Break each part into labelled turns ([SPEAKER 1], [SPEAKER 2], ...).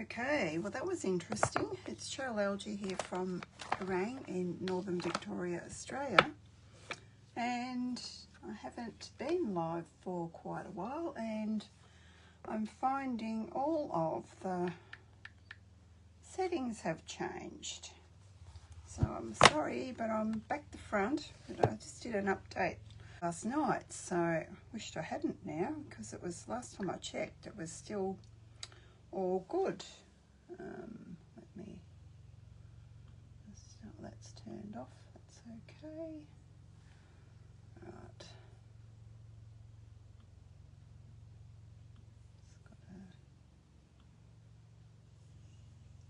[SPEAKER 1] Okay, well that was interesting. It's Cheryl Algie here from Kerrang in Northern Victoria, Australia. And I haven't been live for quite a while, and I'm finding all of the settings have changed. So I'm sorry, but I'm back to front. But I just did an update last night, so I wished I hadn't now, because it was, last time I checked, it was still all good. Let me just, oh, that's turned off, that's okay. Right. Just gotta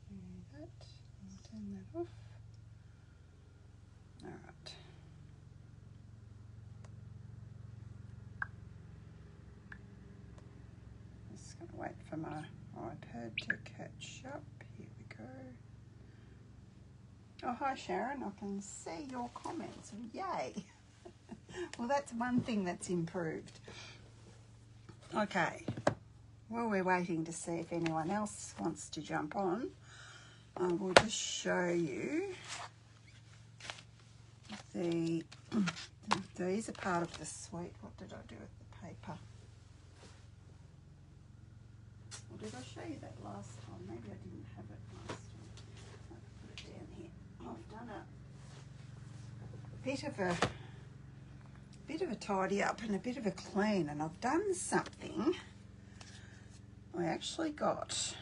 [SPEAKER 1] do that. I'll turn that off. Alright. Just gonna wait for my iPad to catch up. Here we go. Oh, hi Sharon, I can see your comments. Yay! Well, that's one thing that's improved. Okay, while we're waiting to see if anyone else wants to jump on, I will just show you these are part of the suite. What did I do with the paper? Or did I show you that last time? Maybe I didn't have it last time. I'll put it down here. I've done a bit of a tidy up and a bit of a clean, and I've done something. I actually got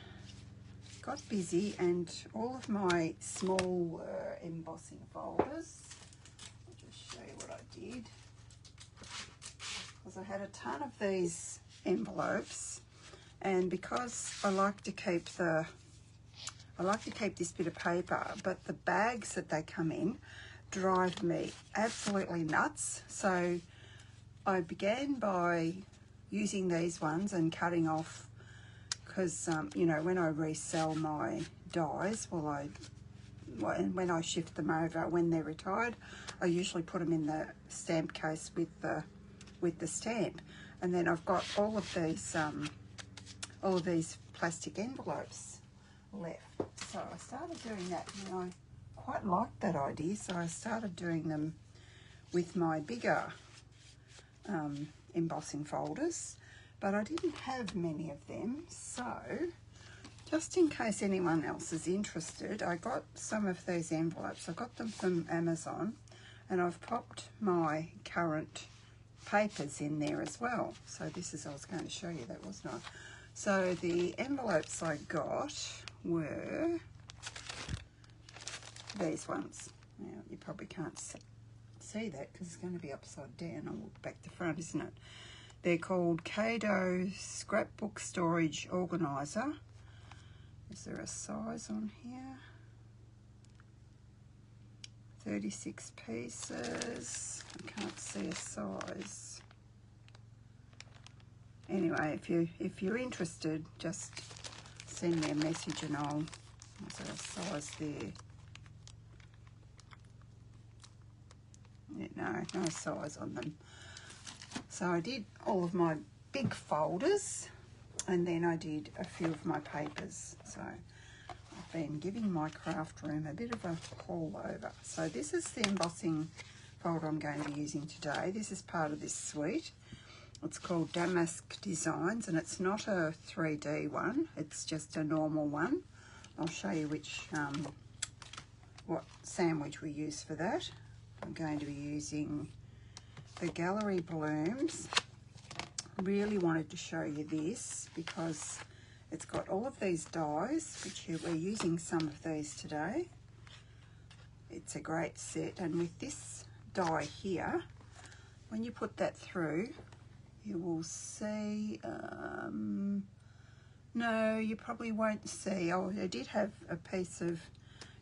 [SPEAKER 1] busy, and all of my small embossing folders. I'll just show you what I did, because I had a ton of these envelopes. And because I like to keep this bit of paper, but the bags that they come in drive me absolutely nuts. So I began by using these ones and cutting off, because you know, when I resell my dies, when I shift them over when they're retired, I usually put them in the stamp case with the stamp, and then I've got all of these plastic envelopes left. So I started doing that, and I quite liked that idea, so I started doing them with my bigger embossing folders, but I didn't have many of them. So just in case anyone else is interested, I got some of these envelopes. I got them from Amazon, and I've popped my current papers in there as well. So this is, I was going to show you that, wasn't I? So the envelopes I got were these ones. Now you probably can't see that because it's going to be upside down. I'll look back to front, isn't it? They're called Kado Scrapbook Storage Organiser. Is there a size on here? 36 pieces. I can't see a size. Anyway, if you're interested, just send me a message and I'll. Is there a size there? Yeah, no size on them. So I did all of my big folders, and then I did a few of my papers. So I've been giving my craft room a bit of a haul over. So this is the embossing folder I'm going to be using today. This is part of this suite. It's called Damask Designs, and it's not a 3D one, it's just a normal one. I'll show you what sandwich we use for that. I'm going to be using the Gallery Blooms. Really wanted to show you this because it's got all of these dies, which we're using some of these today. It's a great set, and with this die here, when you put that through, you will see, no, you probably won't see. Oh, I did have a piece of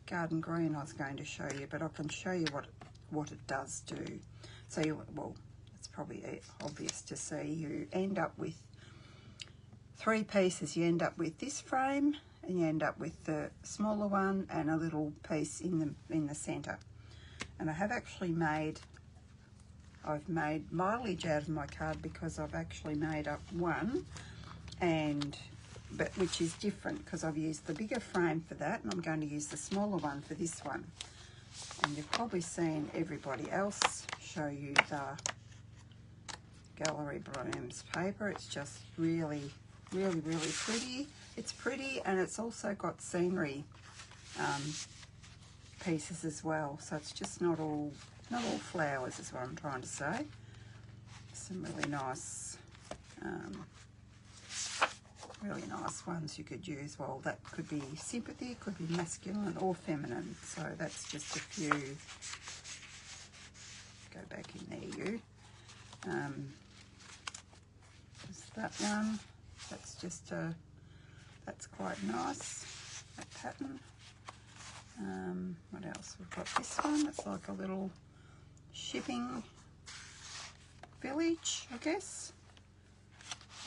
[SPEAKER 1] garden green I was going to show you, but I can show you what it does do. So, well, it's probably obvious to see. You end up with 3 pieces. You end up with this frame, and you end up with the smaller one and a little piece in the centre. And I have actually I've made mileage out of my card, because I've actually made up one, and but which is different because I've used the bigger frame for that, and I'm going to use the smaller one for this one. And you've probably seen everybody else show you the Gallery Blooms paper. It's just really, really, really pretty. It's pretty, and it's also got scenery pieces as well. So it's just not all flowers, is what I'm trying to say. Some really nice ones you could use. Well, that could be sympathy, could be masculine or feminine. So that's just a few. Go back in there, you. There's that one. That's just that's quite nice, that pattern. What else? We've got this one. It's like a little shipping village, I guess.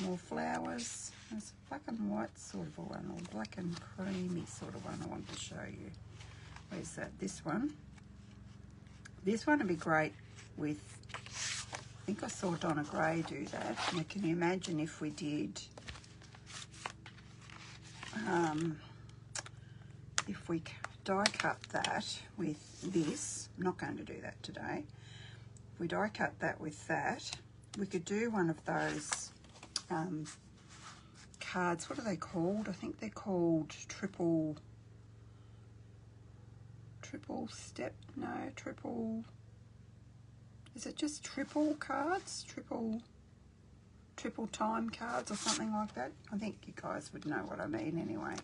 [SPEAKER 1] More flowers. There's a black and white sort of a one, or black and creamy sort of one I want to show you. Where's that? This one. This one would be great with, I think I saw Donna Gray do that. Now, can you imagine if we did, if we die cut that with this? I'm not going to do that today. If we die cut that with that, we could do one of those cards. What are they called? I think they're called triple step, no, triple, is it just triple cards? Triple time cards or something like that? I think you guys would know what I mean anyway.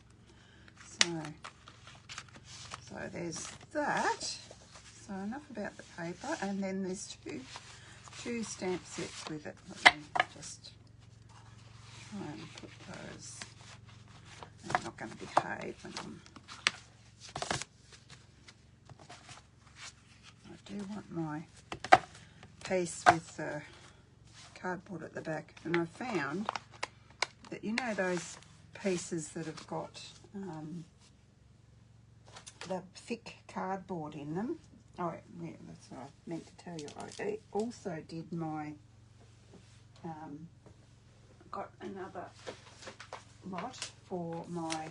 [SPEAKER 1] So there's that. So enough about the paper, and then there's two stamp sets with it. Let me just try and put those. I'm not going to behave when I do want my piece with the cardboard at the back, and I found that, you know, those pieces that have got the thick cardboard in them. Oh, yeah, that's what I meant to tell you. I also did my, got another lot for my,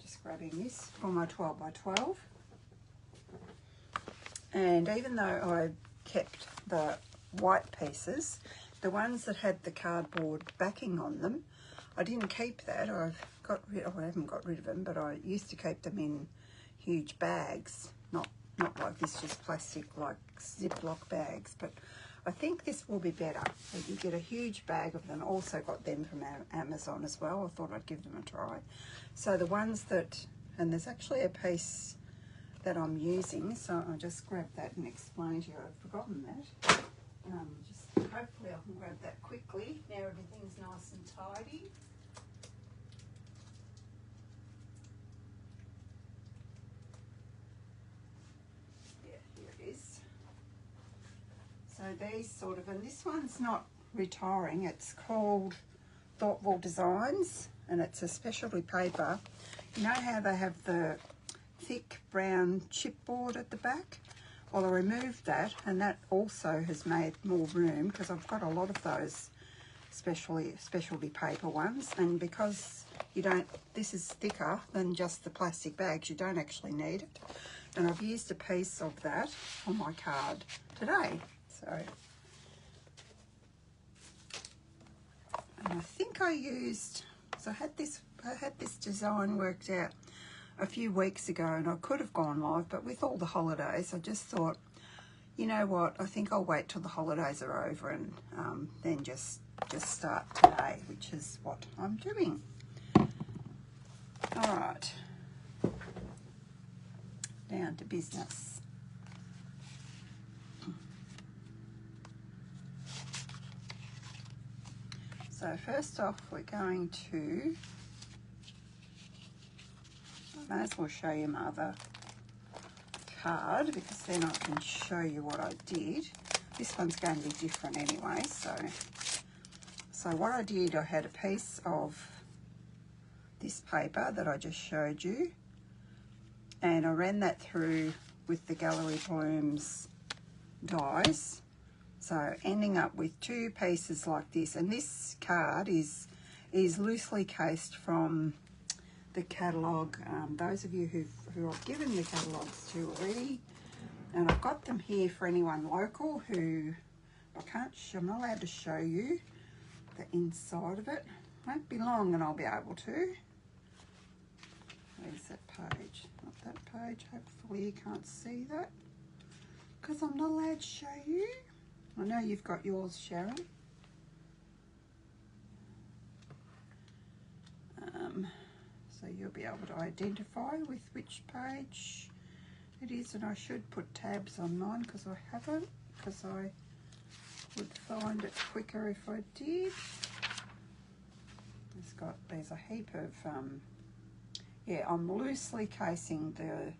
[SPEAKER 1] just grabbing this, for my 12 by 12. And even though I kept the white pieces, the ones that had the cardboard backing on them, I didn't keep that. I haven't got rid of them, but I used to keep them in huge bags, not like this, just plastic, like Ziploc bags. But I think this will be better. You get a huge bag of them. Also got them from Amazon as well. I thought I'd give them a try. So the ones that, and there's actually a piece that I'm using, so I'll just grab that and explain to you. I've forgotten that. Just hopefully I can grab that quickly. Now everything's nice and tidy. Yeah, here it is. So these sort of, and this one's not retiring, it's called Thoughtful Designs, and it's a specialty paper. You know how they have the thick brown chipboard at the back? Well, I removed that, and that also has made more room, because I've got a lot of those specialty paper ones, and because you don't, this is thicker than just the plastic bags, you don't actually need it. And I've used a piece of that on my card today. So, and I think I used, so I had this design worked out a few weeks ago, and I could have gone live, but with all the holidays, I just thought, you know what, I think I'll wait till the holidays are over and then just start today, which is what I'm doing. All right, down to business. So first off, we're going to, I may as well show you my other card, because then I can show you what I did. This one's going to be different anyway. So what I did, I had a piece of this paper that I just showed you, and I ran that through with the Gallery Blooms dies. So ending up with two pieces like this, and this card is is loosely cased from the catalogue. Those of you who I've given the catalogues to already, and I've got them here for anyone local who I'm not allowed to show you the inside of it. Won't be long and I'll be able to. Where's that page? Not that page. Hopefully you can't see that because I'm not allowed to show you. I know you've got yours, Sharon. So you'll be able to identify with which page it is, and I should put tabs on mine because I haven't, because I would find it quicker if I did. There's a heap of yeah, I'm loosely casing the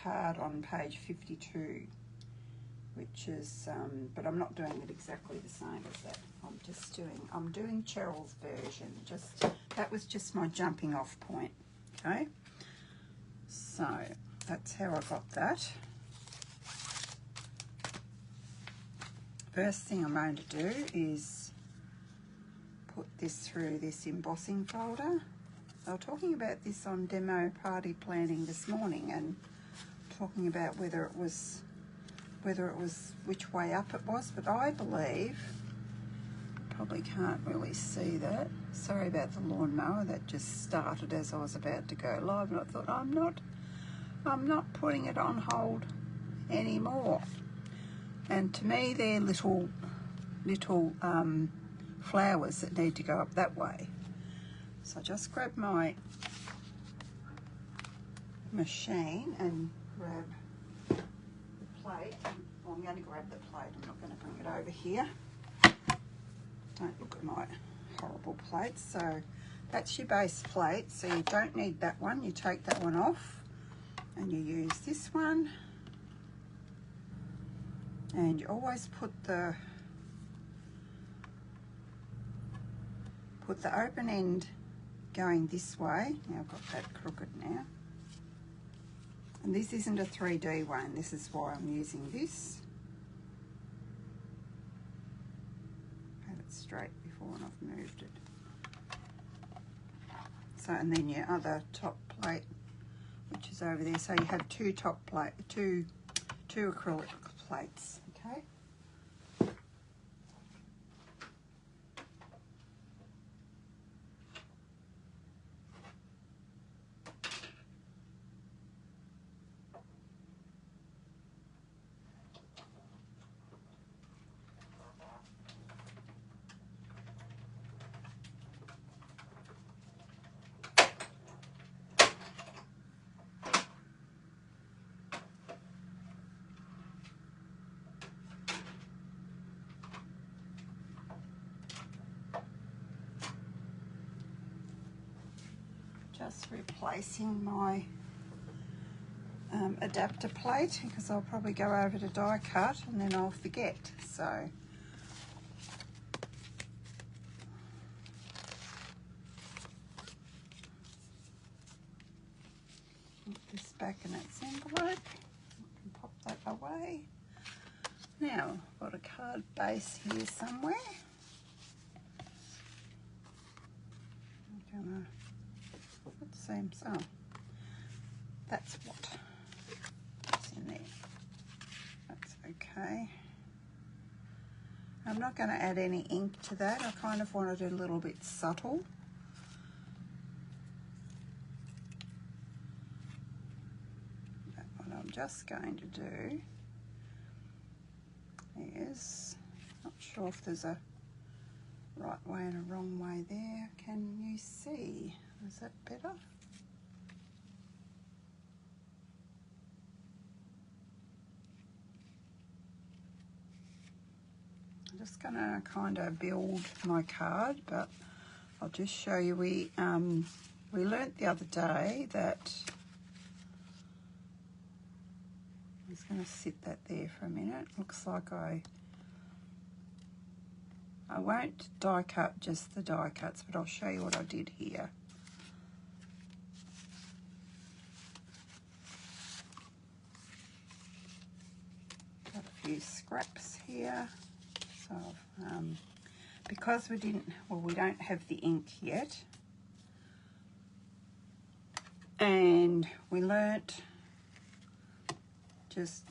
[SPEAKER 1] card on page 52, which is but I'm not doing it exactly the same as that. I'm doing Cheryl's version. That was just my jumping off point. Okay, so that's how I got that. First thing I'm going to do is put this through this embossing folder. They were talking about this on demo party planning this morning, and talking about whether it was which way up it was, but I believe, probably can't really see that. Sorry about the lawnmower, that just started as I was about to go live, and I thought I'm not putting it on hold anymore. And to me, they're little flowers that need to go up that way. So I just grab my machine and grab the plate. Well, I'm going to grab the plate, I'm not going to bring it over here. Don't look at my horrible plate. So that's your base plate, so you don't need that one. You take that one off and you use this one, and you always put the open end going this way. Now I've got that crooked now, and this isn't a 3D one, this is why I'm using this. Have it straight before, and I've moved it. So, and then your other top plate, which is over there. So you have two acrylic plates, okay? Just replacing my adapter plate, because I'll probably go over to die cut and then I'll forget. So put this back in its envelope. I can pop that away. Now I've got a card base here somewhere. I'm gonna so that's what's in there. That's okay. I'm not going to add any ink to that. I kind of wanted it a little bit subtle. But what I'm just going to do is, not sure if there's a right way and a wrong way there. Can you see? Is that better? I'm just going to kind of build my card, but I'll just show you. We learnt the other day that, I'm just going to sit that there for a minute. Looks like I won't die cut just the die cuts, but I'll show you what I did here. Got a few scraps here. So because we don't have the ink yet, and we learnt just,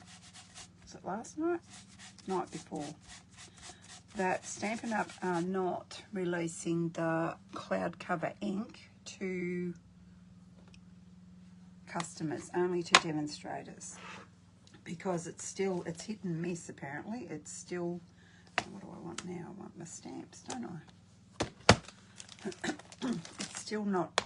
[SPEAKER 1] was it last night? Night before, that Stampin' Up! Are not releasing the cloud cover ink to customers, only to demonstrators, because it's hit and miss apparently. It's still, what do I want now? I want my stamps, don't I? It's still not,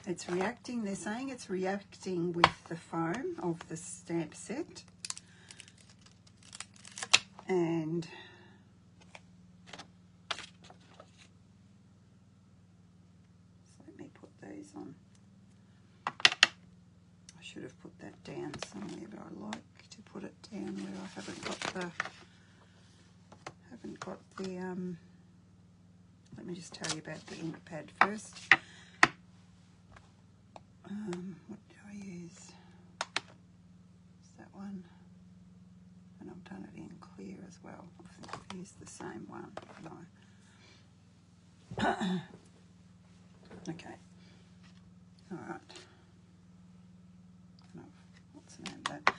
[SPEAKER 1] it's reacting, they're saying it's reacting with the foam of the stamp set. And so let me put these on. I should have put that down somewhere, but I like to put it down where I haven't got the let me just tell you about the ink pad first. What do I use? Is that one? And I've done it in clear as well. I think I've used the same one. No. Okay. All right. What's the name of that?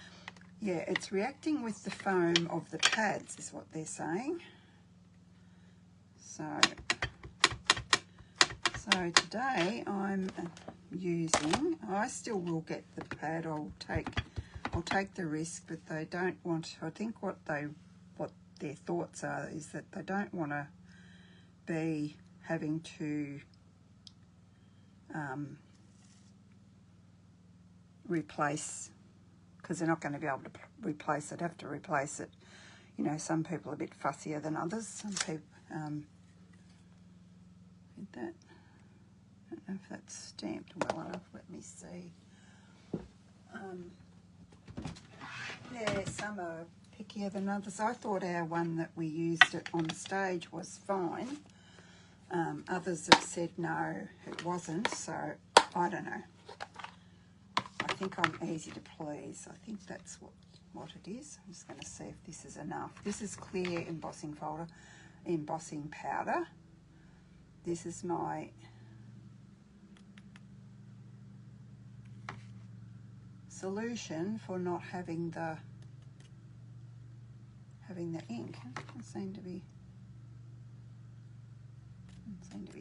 [SPEAKER 1] Yeah, it's reacting with the foam of the pads, is what they're saying. So today I'm using, I still will get the pad. I'll take the risk, but they don't want, I think what their thoughts are is that they don't want to be having to replace, because they're not going to be able to replace it, have to replace it. You know, some people are a bit fussier than others. Some people, did that? I don't know if that's stamped well enough. Let me see. Yeah, some are pickier than others. I thought our one that we used it on stage was fine. Others have said no, it wasn't, so I don't know. I think I'm easy to please. I think that's what it is. I'm just going to see if this is enough. This is clear embossing powder. This is my solution for not having the ink. It doesn't seem to be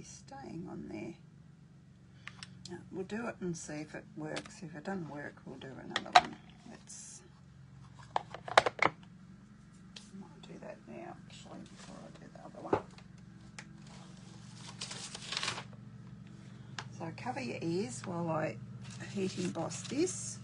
[SPEAKER 1] staying on there. Now, we'll do it and see if it works. If it doesn't work, we'll do another one. I might do that now actually before I do the other one. So cover your ears while I heat emboss this.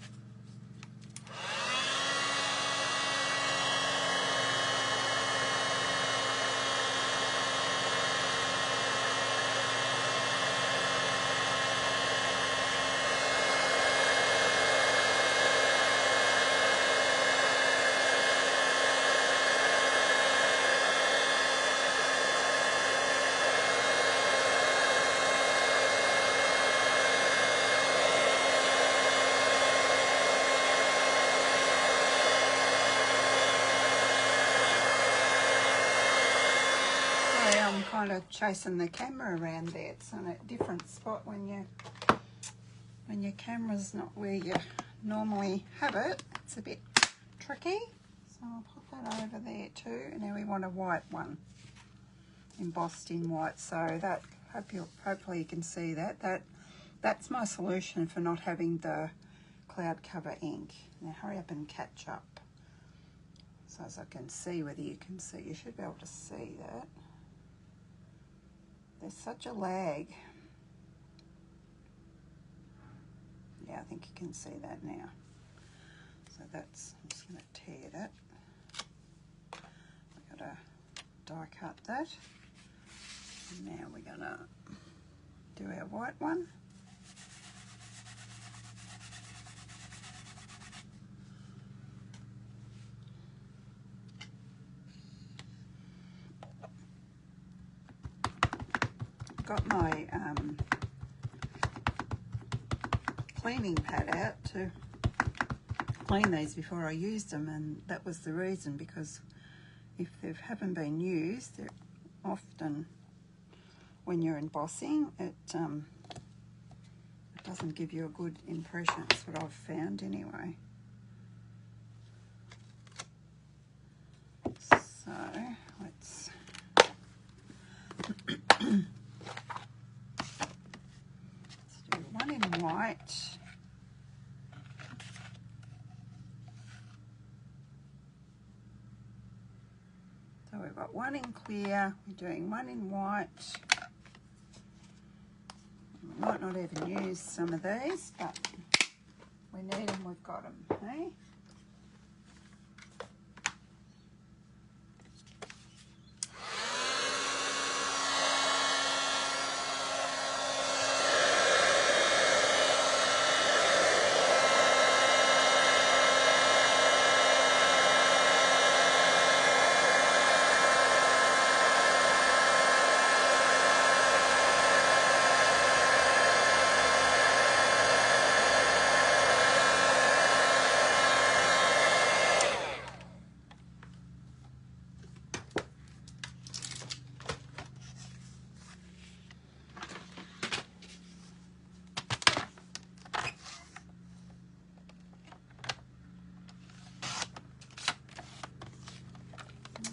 [SPEAKER 1] I'm kind of chasing the camera around there. It's on a different spot when your camera's not where you normally have it. It's a bit tricky. So I'll put that over there too. And now we want a white one embossed in white. So that hopefully you can see that. That's my solution for not having the cloud cover ink. Now hurry up and catch up. So as I can see whether you can see, you should be able to see that. There's such a lag. Yeah, I think you can see that now. So that's, I'm just going to tear that. I've got to die cut that. And now we're going to do our white one. Got my cleaning pad out to clean these before I used them, and that was the reason, because if they haven't been used, they're often, when you're embossing, it doesn't give you a good impression. That's what I've found anyway. So let's do one in white. So we've got one in clear, we're doing one in white. We might not even use some of these, but we need them, we've got them, hey?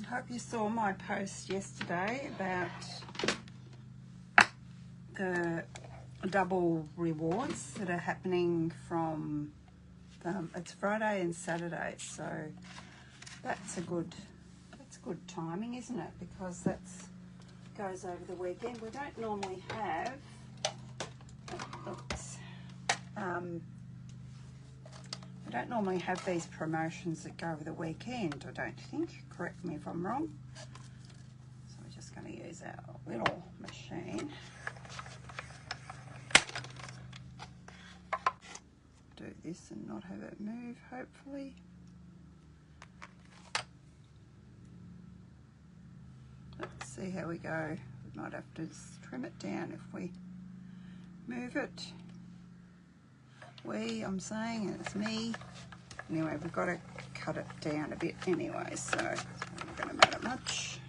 [SPEAKER 1] I hope you saw my post yesterday about the double rewards that are happening from, it's Friday and Saturday, so that's good timing, isn't it? Because that's goes over the weekend. We don't normally have, I don't normally have these promotions that go over the weekend, I don't think. Correct me if I'm wrong. So we're just going to use our little machine. Do this and not have it move, hopefully. Let's see how we go. We might have to trim it down if we move it. I'm saying it's me. Anyway, we've got to cut it down a bit anyway, so it's not going to matter much.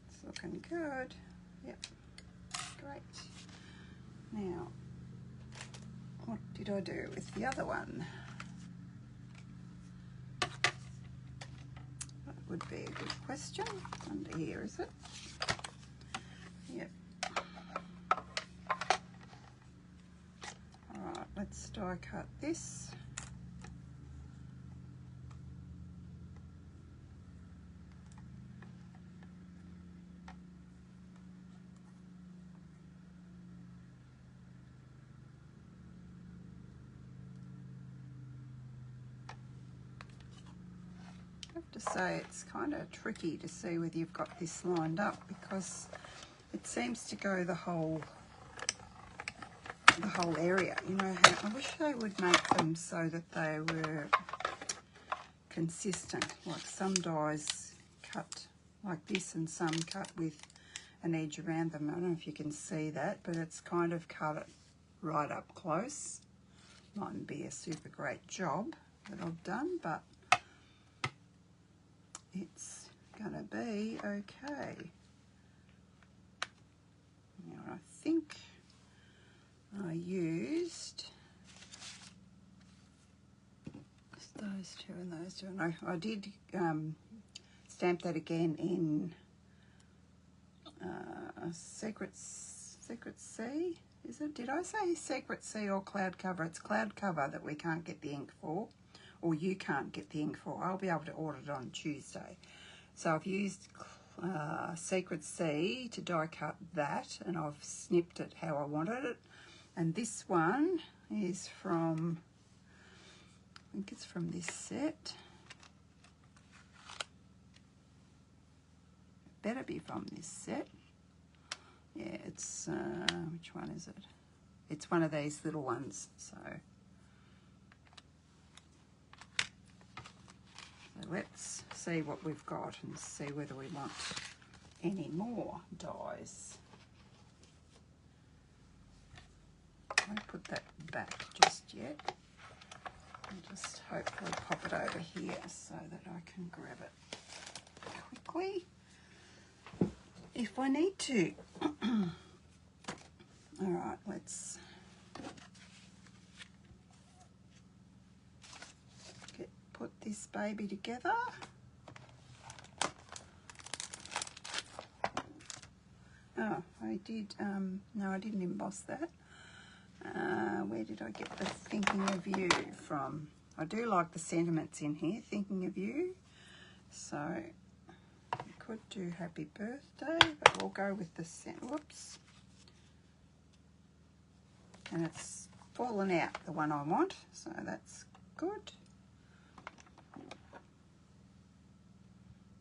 [SPEAKER 1] It's looking good. Yep, great. Now, what did I do with the other one? Would be a good question. Under here, is it? Yep. Alright, let's die cut this. I have to say it's kind of tricky to see whether you've got this lined up because it seems to go the whole area. You know, I wish they would make them so that they were consistent. Like some dies cut like this and some cut with an edge around them. I don't know if you can see that, but it's kind of cut it right up close. Mightn't be a super great job that I've done, but it's gonna be okay. Now I think I used those two and those two. No, I did stamp that again in Secret Sea. Is it? Did I say Secret Sea or Cloud Cover? It's Cloud Cover that we can't get the ink for, or you can't get the ink for. I'll be able to order it on Tuesday. So I've used Secret Sea to die cut that, and I've snipped it how I wanted it. And this one is from, I think it's from this set. It better be from this set. Yeah, it's, which one is it? It's one of these little ones, so let's see what we've got and see whether we want any more dies. won't put that back just yet. I'll just hopefully pop it over here so that I can grab it quickly if I need to. All right, let's put this baby together. Oh, I did, no, I didn't emboss that. Where did I get the thinking of you from? I do like the sentiments in here, thinking of you. So, I could do happy birthday, but we'll go with the whoops. And it's fallen out, the one I want, so that's good.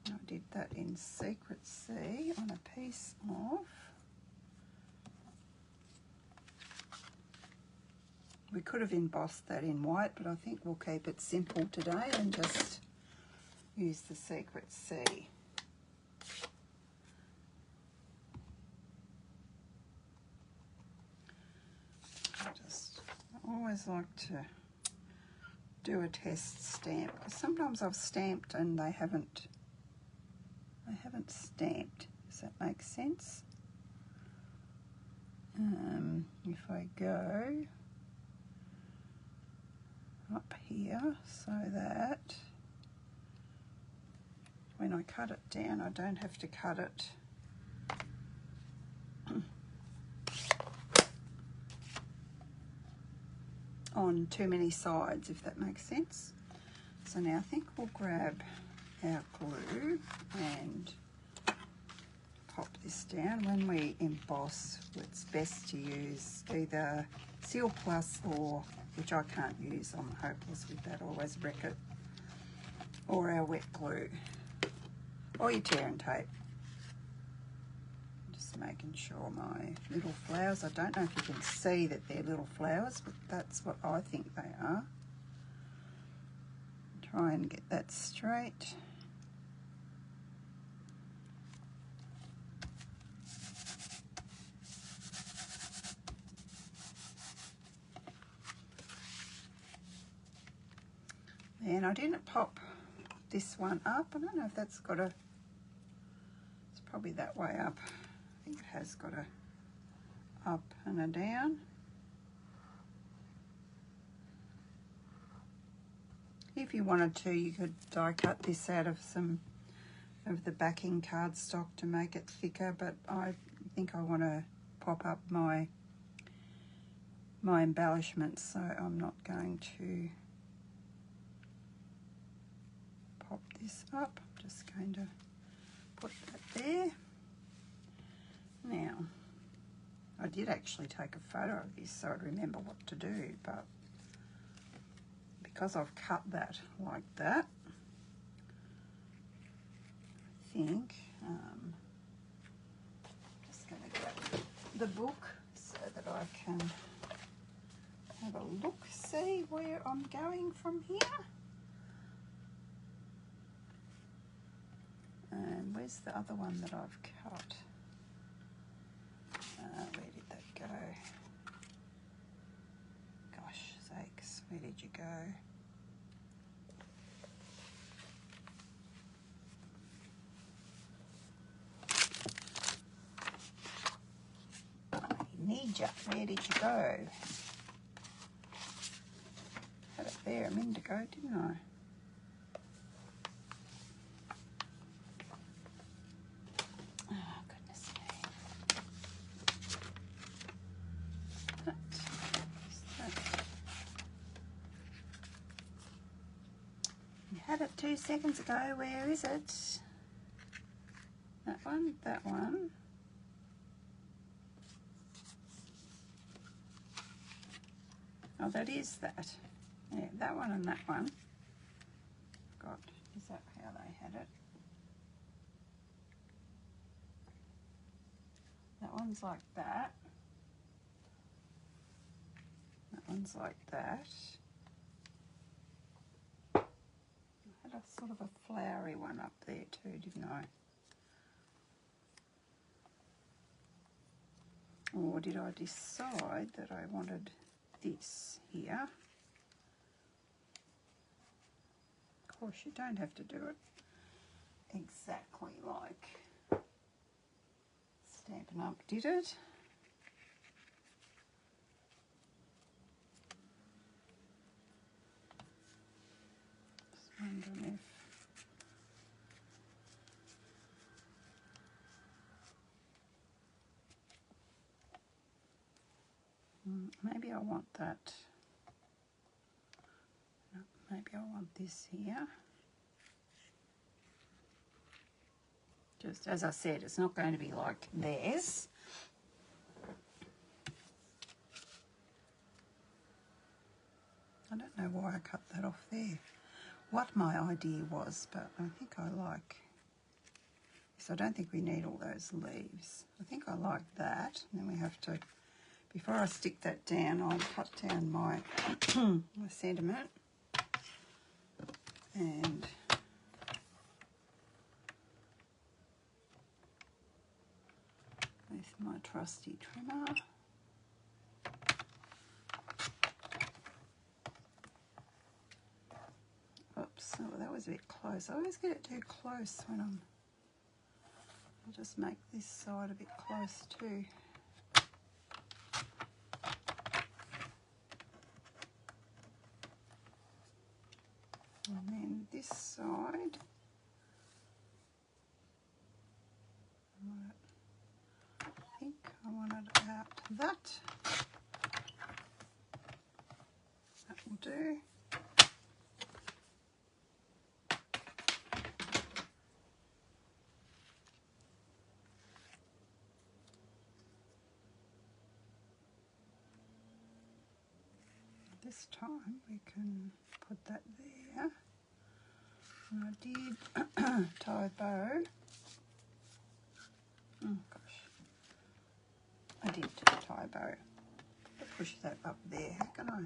[SPEAKER 1] I did that in Secret C on a piece of, we could have embossed that in white, but I think we'll keep it simple today and just use the Secret C. I always like to do a test stamp, because sometimes I've stamped and they haven't stamped. Does that make sense? If I go up here so that when I cut it down, I don't have to cut it on too many sides, if that makes sense. So now I think we'll grab our glue and pop this down. When we emboss, it's best to use either Seal Plus, or, which I can't use, I'm hopeless with that, always wreck it, or our wet glue, or your tear and tape. Just making sure my little flowers, I don't know if you can see that they're little flowers, but that's what I think they are. Try and get that straight. And I didn't pop this one up. I don't know if that's got a, it's probably that way up. I think it has got a up and a down. If you wanted to, you could die cut this out of some of the backing cardstock to make it thicker, but I think I want to pop up my embellishments, so I'm not going to pop this up. I'm just going to put that there. Now, I did actually take a photo of this so I'd remember what to do, but because I've cut that like that, I think I'm just going to get the book so that I can have a look, see where I'm going from here. And where's the other one that I've cut? Where did that go? Gosh sakes, where did you go? Need ya. Where did you go? Had it there a minute ago, didn't I? Oh, goodness me. You had it 2 seconds ago. Where is it? That one, that one. Oh, that is that. Yeah, that one and that one. God, is that how they had it? That one's like that. That one's like that. I had a sort of a flowery one up there too, didn't I? Or did I decide that I wanted this here? Of course, you don't have to do it exactly like Stampin' Up did it. Just wondering if maybe I want that. No, maybe I want this here. Just as I said, it's not going to be like theirs. I don't know why I cut that off there. What my idea was, but I think I like this. I don't think we need all those leaves. I think I like that. And then we have to, before I stick that down, I'll cut down my, my sentiment. And with my trusty trimmer. Oops, oh, that was a bit close. I always get it too close when I'll just make this side a bit close too. And then this side, I think I want it about that. That will do. This time we can put that there. And I did tie a bow. Oh gosh, I did tie a bow. Push that up there. How can I?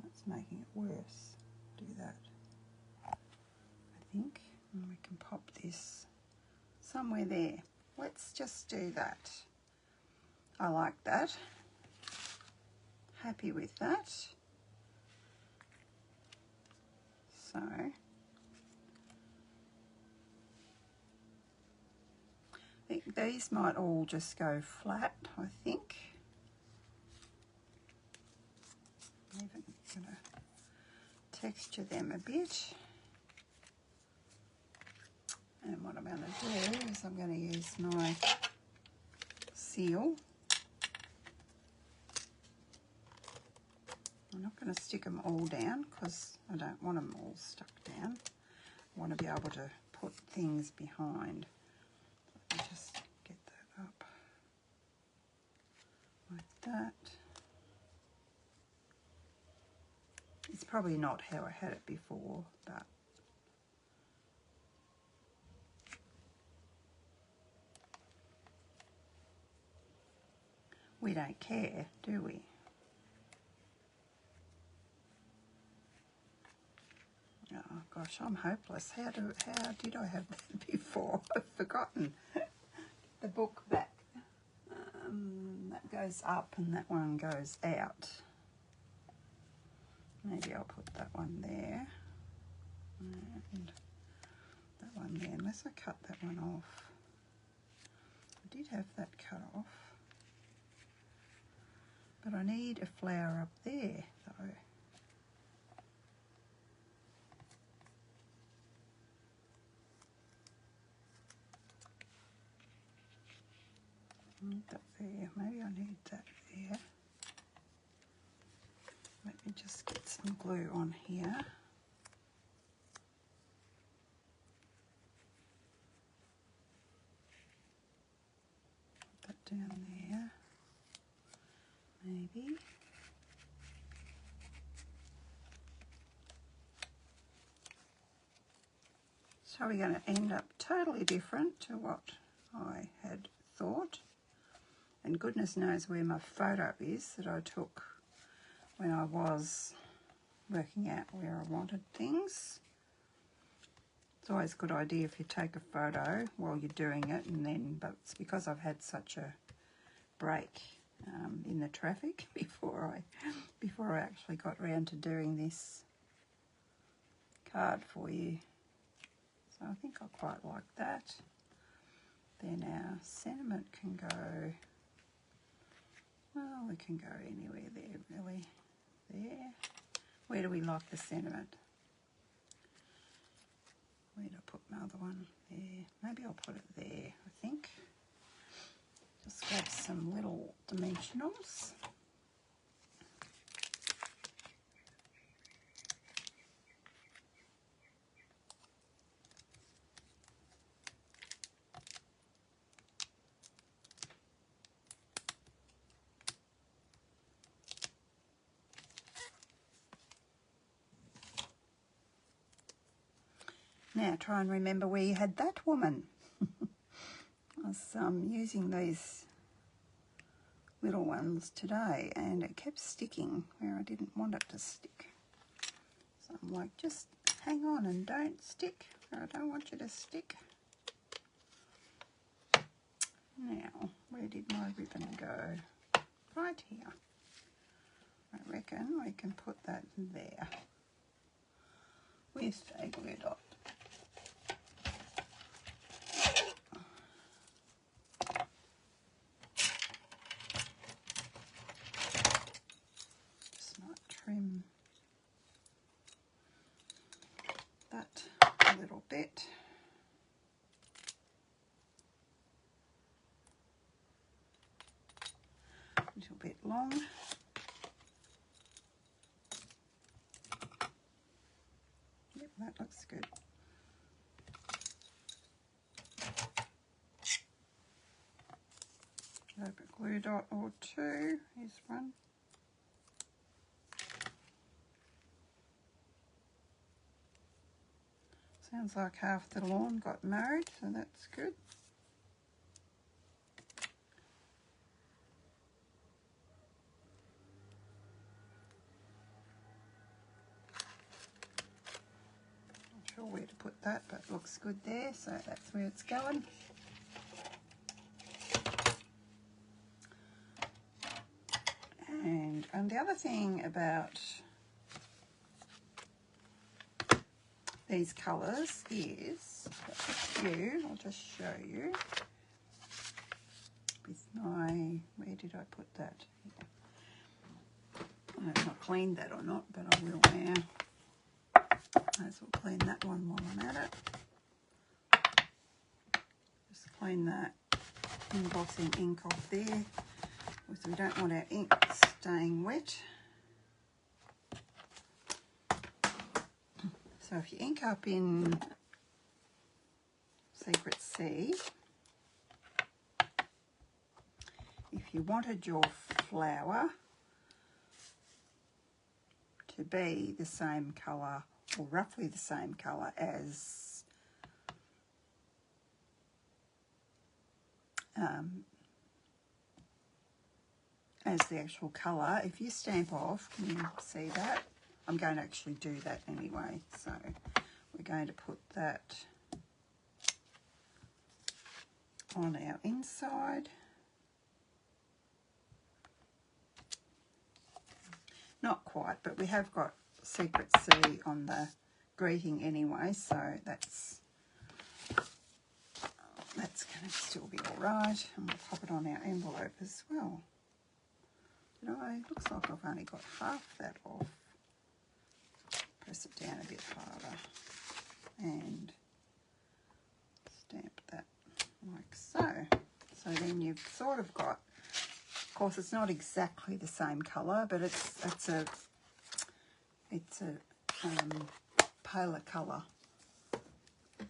[SPEAKER 1] That's making it worse. Do that. I think, and we can pop this somewhere there. Let's just do that. I like that. Happy with that. So I think these might all just go flat, I think. I'm even going to texture them a bit. And what I'm going to do is I'm going to use my seal. I'm not going to stick them all down because I don't want them all stuck down. I want to be able to put things behind. Let me just get that up like that. It's probably not how I had it before, but we don't care, do we? Oh gosh, I'm hopeless. How did I have that before? I've forgotten. The book back. That goes up and that one goes out. Maybe I'll put that one there. And that one there, unless I cut that one off. I did have that cut off. But I need a flower up there though. Need that there. Maybe I need that there. Let me just get some glue on here. Put that down there. Maybe. So we're going to end up totally different to what I had thought. And goodness knows where my photo is that I took when I was working out where I wanted things. It's always a good idea if you take a photo while you're doing it, and then, but it's because I've had such a break in the traffic before I actually got round to doing this card for you. So I think I quite like that. Then our sentiment can go, well, we can go anywhere there really. There. Where do we like the sentiment? Where do I put my other one? There. Maybe I'll put it there, I think. Just grab some little dimensionals. Now try and remember where you had that woman. I was using these little ones today and it kept sticking where I didn't want it to stick. So I'm like, just hang on and don't stick where I don't want you to stick. Now, where did my ribbon go? Right here. I reckon we can put that there with a glue dot. Trim that a little bit. A little bit long. Yep, that looks good. Grab a glue dot or two. Here's one. Sounds like half the lawn got married, so that's good. Not sure where to put that, but it looks good there, so that's where it's going. And the other thing about these colours is, a few, I'll just show you with my, where did I put that? Here. I don't know if I cleaned that or not, but I will now. Might as well clean that one while I'm at it. Just clean that embossing ink off there, because we don't want our ink staying wet. So if you ink up in Secret Sea, if you wanted your flower to be the same colour, or roughly the same colour as the actual colour, if you stamp off, can you see that? I'm going to actually do that anyway, so we're going to put that on our inside. Not quite, but we have got Secret Sea on the greeting anyway, so that's going to still be all right. And we'll pop it on our envelope as well. Looks like I've only got half that off. Press it down a bit harder and stamp that like so. So then you've sort of got, of course it's not exactly the same colour, but it's a paler colour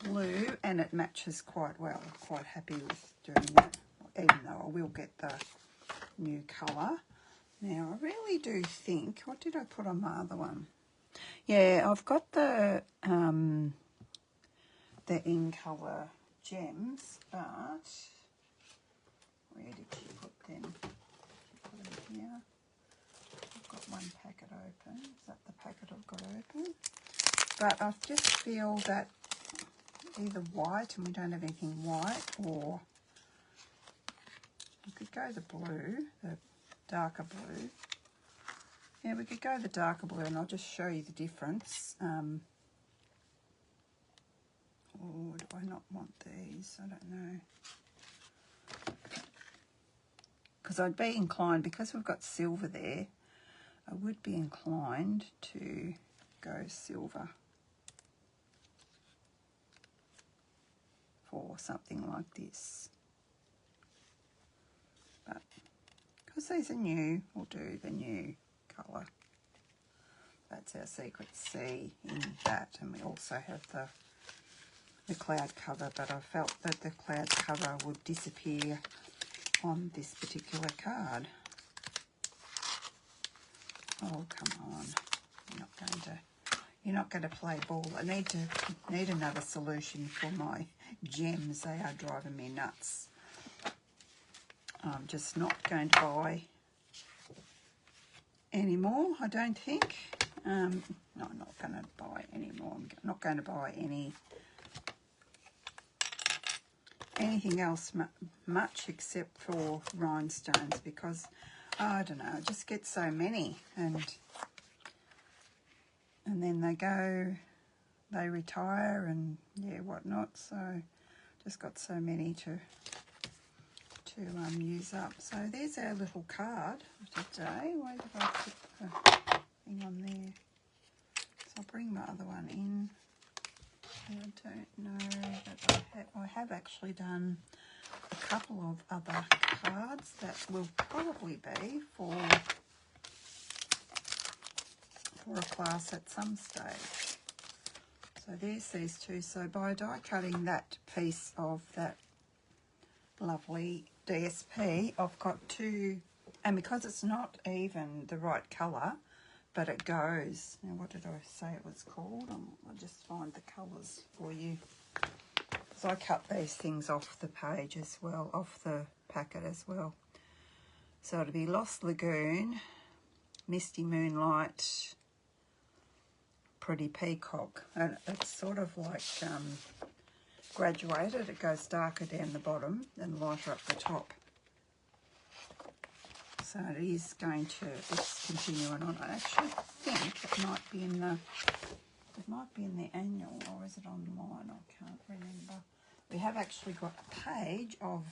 [SPEAKER 1] blue, and it matches quite well. I'm quite happy with doing that, even though I will get the new colour. Now I really do think, what did I put on my other one? Yeah, I've got the in colour gems, but where did she put them? Did she put them here? I've got one packet open. Is that the packet I've got open? But I just feel that either white, and we don't have anything white, or we could go the blue, the darker blue. Yeah, we could go the darker blue, and I'll just show you the difference. Or do I not want these? I don't know. Because I'd be inclined, because we've got silver there, I would be inclined to go silver for something like this. But because these are new, we'll do the new colour. That's our secret C in that, and we also have the cloud cover, but I felt that the cloud cover would disappear on this particular card. Oh, come on. You're not going to play ball. I need another solution for my gems. They are driving me nuts. I'm just not going to buy any more, I don't think. No, I'm not going to buy any more. I'm not going to buy anything else much except for rhinestones, because I don't know, I just get so many, and then they retire and yeah, whatnot. So just got so many to use up. So there's our little card for today. Where did I put the thing on there? So I'll bring my other one in. I don't know that I have actually done a couple of other cards that will probably be for a class at some stage. So there's these two. So by die cutting that piece of that lovely DSP, I've got two, and because it's not even the right colour, but it goes. Now, what did I say it was called? I'll just find the colours for you. So I cut these things off the page as well, off the packet as well. So it'll be Lost Lagoon, Misty Moonlight, Pretty Peacock. And it's sort of like graduated. It goes darker down the bottom and lighter up the top. So it is going to, it's continuing on. I actually think it might be in the annual, or is it online? I can't remember. We have actually got a page of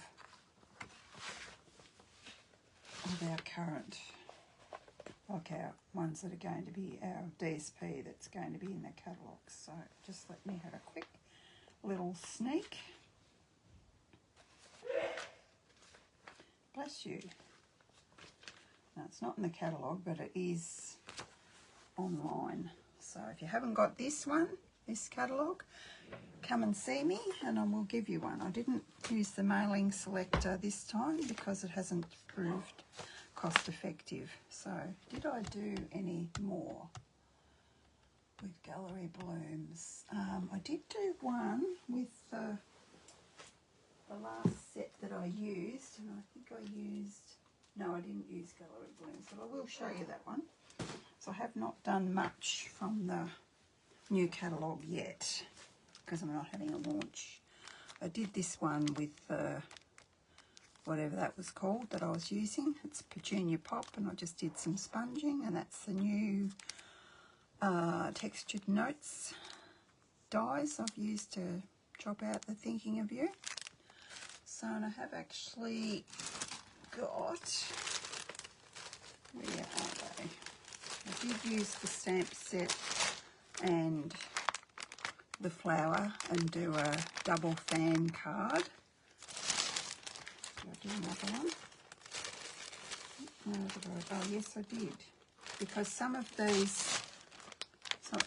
[SPEAKER 1] our current, like our ones that are going to be our DSP that's going to be in the catalogue. So just let me have a quick little sneak. Bless you. No, it's not in the catalogue, but it is online. So if you haven't got this one, this catalogue, come and see me and I will give you one. I didn't use the mailing selector this time because it hasn't proved cost effective. So did I do any more with Gallery Blooms? I did do one with the last set that I used, and I think I used, no, I didn't use Gallery Blooms, but I will show you that one. So I have not done much from the new catalogue yet because I'm not having a launch. I did this one with whatever that was called that I was using. It's Petunia Pop, and I just did some sponging, and that's the new Textured Notes dies I've used to chop out the Thinking of You. So, and I have actually got, where are they? I did use the stamp set and the flower and do a double fan card. Did I do another one? No, did I? Oh, yes, I did. Because some of these,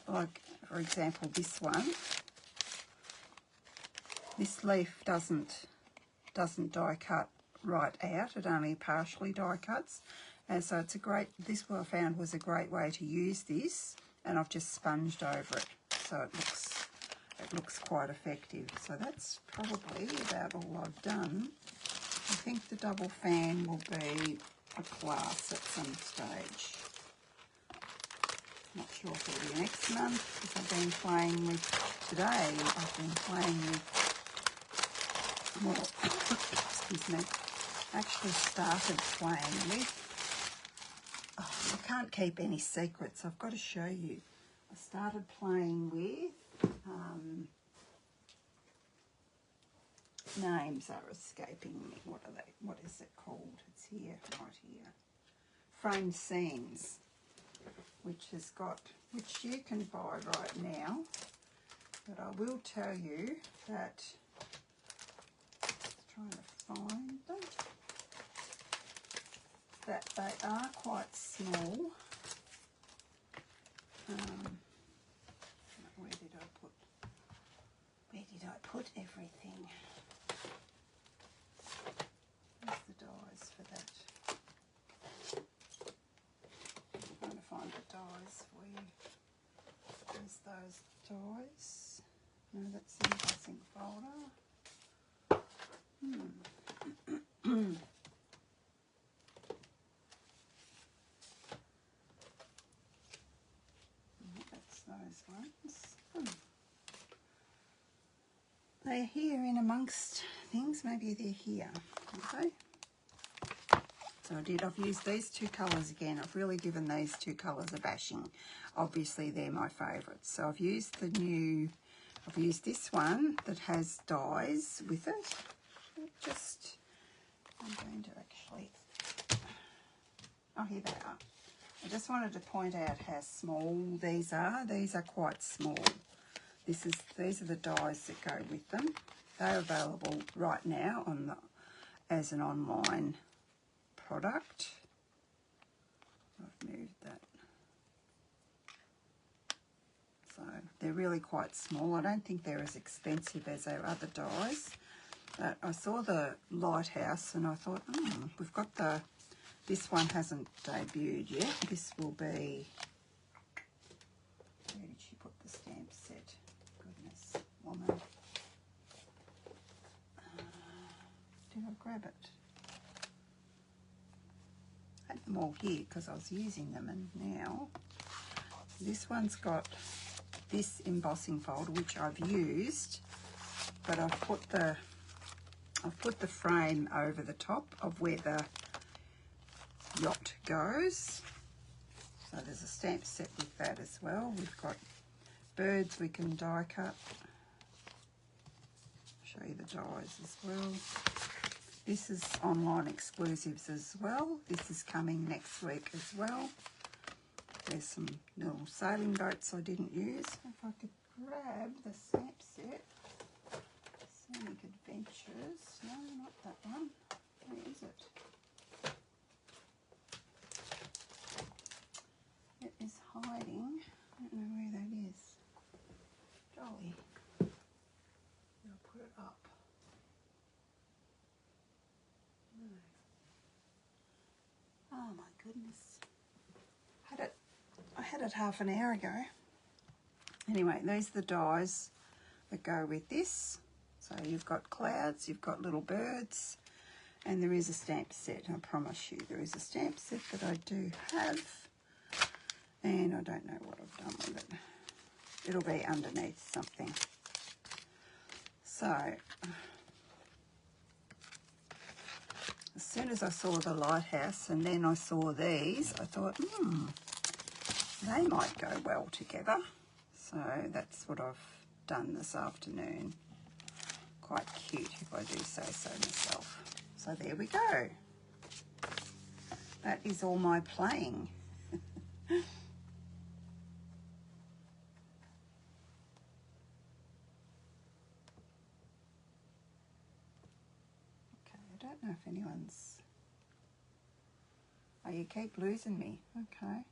[SPEAKER 1] like for example this one, this leaf doesn't die cut right out. It only partially die cuts. And so it's a great, this what I found was a great way to use this, and I've just sponged over it. So it looks quite effective. So that's probably about all I've done. I think the double fan will be a class at some stage. Not sure if it'll be next month, because I've been playing with, today, I've been playing with, well, excuse me, actually started playing with, I can't keep any secrets, I've got to show you. I started playing with, names are escaping me. What are they? What is it called? It's here, right here. Frame Scenes, which has got, which you can buy right now. But I will tell you that, trying to find them, that they are quite small. Where did I put everything? Where's the dies for that? I'm trying to find the dies for you. There's those dies. No, that's the embossing folder. That's those ones. They're here in amongst things. Maybe they're here. Okay. So I've used these two colours again. I've really given these two colours a bashing. Obviously they're my favourites. So I've used this one that has dies with it. I'm going to actually, oh, here they are. I just wanted to point out how small these are. These are quite small. These are the dies that go with them. They're available right now as an online product. I've moved that. So they're really quite small. I don't think they're as expensive as our other dies. But I saw the Lighthouse and I thought, we've got this one hasn't debuted yet. This will be, where did she put the stamp set? Goodness, woman. Did I grab it? I had them all here because I was using them, and now this one's got this embossing folder, which I've used, but I've put the frame over the top of where the yacht goes. So there's a stamp set with that as well. We've got birds we can die cut. Show you the dies as well. This is online exclusives as well. This is coming next week as well. There's some little sailing boats I didn't use. If I could grab the stamp set. Scenic Adventures. No, not that one. Where is it? It is hiding. I don't know where that is. Jolly. I'll put it up. No. Oh my goodness. I had it half an hour ago. Anyway, these are the dies that go with this. So you've got clouds, you've got little birds, and there is a stamp set. I promise you there is a stamp set that I do have, and I don't know what I've done with it. It'll be underneath something. So as soon as I saw the Lighthouse and then I saw these, I thought, they might go well together. So that's what I've done this afternoon. Quite cute, if I do say so myself. So there we go. That is all my playing. Okay, I don't know if anyone's... Oh, you keep losing me. Okay.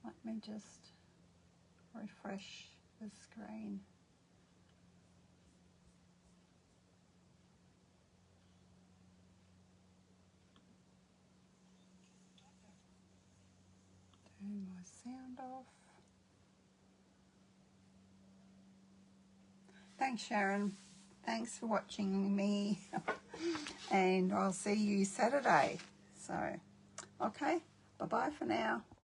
[SPEAKER 1] Let me just refresh the screen. Turn my sound off. Thanks, Sharon. Thanks for watching me. And I'll see you Saturday. So, okay. Bye-bye for now.